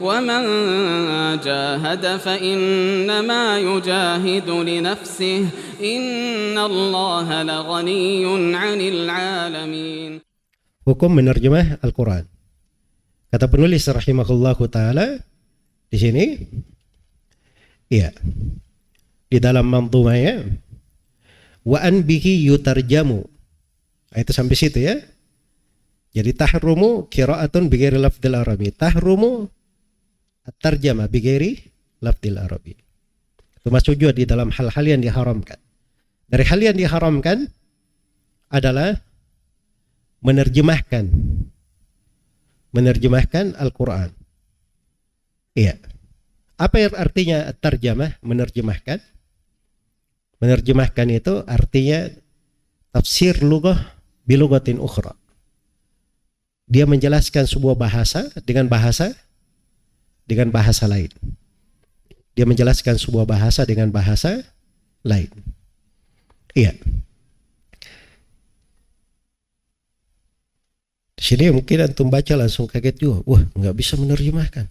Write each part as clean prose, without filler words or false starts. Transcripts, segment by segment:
ومن جاهد فإنما يجاهد لنفسه إن الله لغني عن العالمين. Hukum menerjemah Al-Quran. Kata penulis rahimahullahu ta'ala di sini, iya, di dalam manzumahnya, wa an bihi yutarjamu. Itu sampai situ ya. Jadi tahrumu qiraatun bighairi lafdzil arabi. Tahrumu at-tarjamah bighairi lafdzil arabi. Itu masuk juga di dalam hal-hal yang diharamkan. Dari hal yang diharamkan adalah menerjemahkan Al-Quran. Iya. Apa yang artinya at-tarjamah, menerjemahkan? Menerjemahkan itu artinya tafsir lughah bilughatin ukhra. Dia menjelaskan sebuah bahasa dengan bahasa lain. Dia menjelaskan sebuah bahasa dengan bahasa lain. Iya. Di sini mungkin antum baca langsung kaget juga. Wah, nggak bisa menerjemahkan.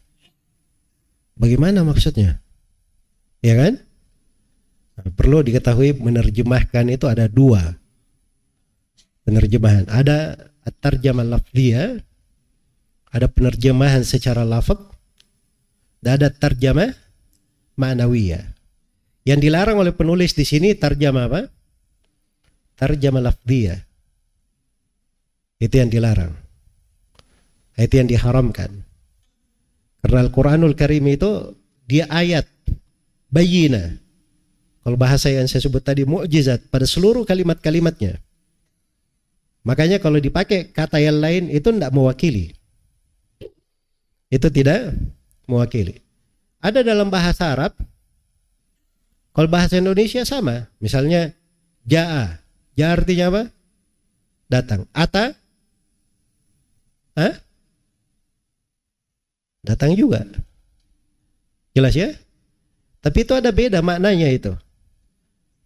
Bagaimana maksudnya? Ya kan? Nah, perlu diketahui menerjemahkan itu ada dua penerjemahan. Ada at-tarjamah lafziyah, ada penerjemahan secara lafaz, dan ada tarjamah ma'nawiyah. Yang dilarang oleh penulis di sini tarjamah apa? Tarjamah lafziyah. Itu yang dilarang. Itu yang diharamkan. Karena Al-Quranul Karim itu dia ayat bayyinah. Kalau bahasa yang saya sebut tadi mukjizat pada seluruh kalimat-kalimatnya. Makanya kalau dipakai kata yang lain itu tidak mewakili. Itu tidak mewakili. Ada dalam bahasa Arab, kalau bahasa Indonesia sama. Misalnya ja'a. Ja artinya apa? Datang. Ata? Hah? Datang juga. Jelas ya? Tapi itu ada beda maknanya itu.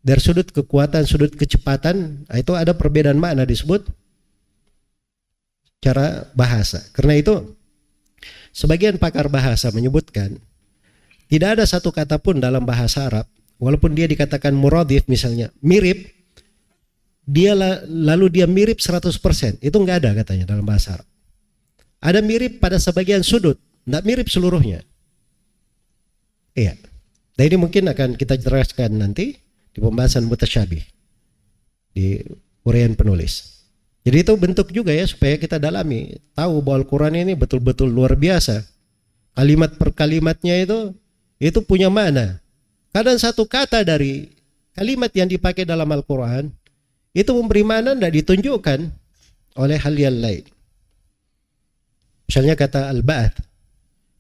Dari sudut kekuatan, sudut kecepatan, itu ada perbedaan makna disebut cara bahasa. Karena itu sebagian pakar bahasa menyebutkan tidak ada satu kata pun dalam bahasa Arab, walaupun dia dikatakan muradif misalnya, mirip, lalu dia mirip 100%. Itu enggak ada katanya dalam bahasa Arab. Ada mirip pada sebagian sudut, enggak mirip seluruhnya. Iya. Nah ini mungkin akan kita jelaskan nanti di pembahasan mutasyabih di uraian penulis. Jadi itu bentuk juga ya supaya kita dalami, tahu bahwa Al-Quran ini betul-betul luar biasa. Kalimat per kalimatnya itu punya makna. Kadang satu kata dari kalimat yang dipakai dalam Al-Quran itu memberi makna tidak ditunjukkan oleh hal yang lain. Misalnya kata al-ba'ath,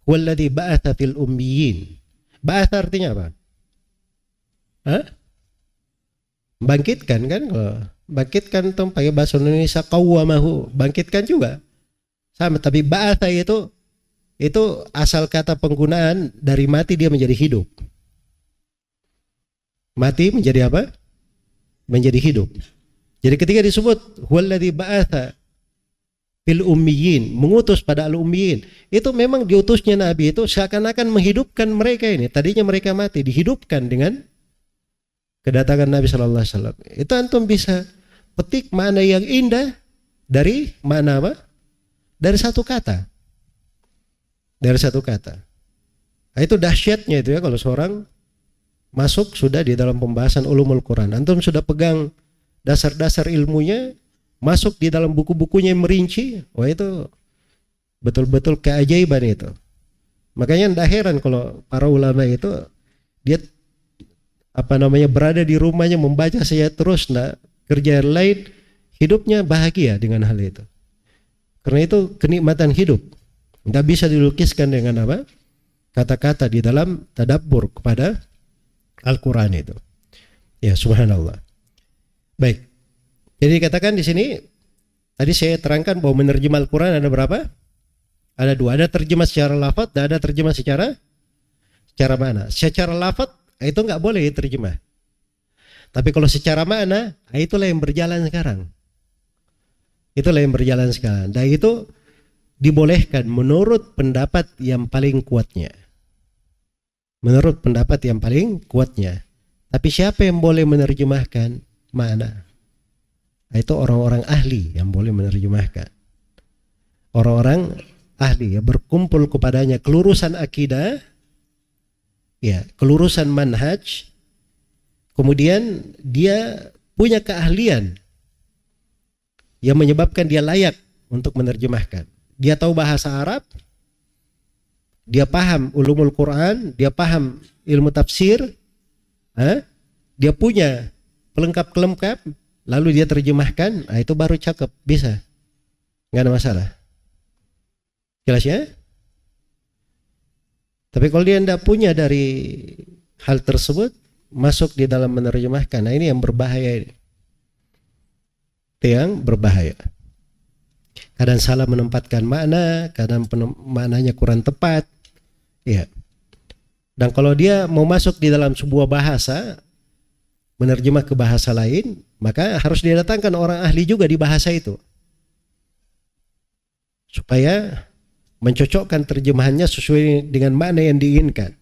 walladzi ba'atha fil ummiyin. Ba'ath artinya apa? Hah? Bangkitkan kan? Bangkitkan itu pakai bahasa Indonesia qawwamahu, bangkitkan juga sama. Tapi ba'atha itu asal kata penggunaan dari mati dia menjadi hidup. Mati menjadi apa? Menjadi hidup. Jadi ketika disebut huwallazi ba'atha fil ummiyin, mengutus pada al-ummiyin, itu memang diutusnya Nabi itu seakan-akan menghidupkan mereka ini. Tadinya mereka mati, dihidupkan dengan kedatangan Nabi Sallallahu Alaihi Wasallam. Itu antum bisa petik makna yang indah dari makna apa? Dari satu kata. Dari satu kata. Nah, itu dahsyatnya itu ya kalau seorang masuk sudah di dalam pembahasan ulumul Quran. Antum sudah pegang dasar-dasar ilmunya, masuk di dalam buku-bukunya yang merinci. Wah itu betul-betul keajaiban itu. Makanya tidak heran kalau para ulama itu dia berada di rumahnya membaca saya terus, nah kerja lain, hidupnya bahagia dengan hal itu. Karena itu kenikmatan hidup tidak bisa dilukiskan dengan apa? Kata-kata di dalam tadabbur kepada Al-Quran itu. Ya subhanallah. Baik. Jadi katakan di sini tadi saya terangkan bahwa menerjemah Al-Quran ada berapa? Ada dua. Ada terjemah secara lafaz dan ada terjemah secara mana? Secara lafaz itu nggak boleh diterjemah. Tapi kalau secara makna, itulah yang berjalan sekarang. Itulah yang berjalan sekarang. Dan itu dibolehkan menurut pendapat yang paling kuatnya. Menurut pendapat yang paling kuatnya. Tapi siapa yang boleh menerjemahkan makna? Itu orang-orang ahli yang boleh menerjemahkan. Orang-orang ahli ya, berkumpul kepadanya kelurusan akidah, ya, kelurusan manhaj, kemudian dia punya keahlian yang menyebabkan dia layak untuk menerjemahkan. Dia tahu bahasa Arab, dia paham ulumul Quran, dia paham ilmu tafsir, dia punya pelengkap-pelengkap, lalu dia terjemahkan, itu baru cakep, bisa, nggak ada masalah. Jelas ya? Tapi kalau dia tidak punya dari hal tersebut, masuk di dalam menerjemahkan, nah ini yang berbahaya ini. Itu yang berbahaya. Kadang salah menempatkan makna, kadang maknanya kurang tepat. Ya. Dan kalau dia mau masuk di dalam sebuah bahasa, menerjemah ke bahasa lain, maka harus didatangkan orang ahli juga di bahasa itu. Supaya mencocokkan terjemahannya sesuai dengan makna yang diinginkan.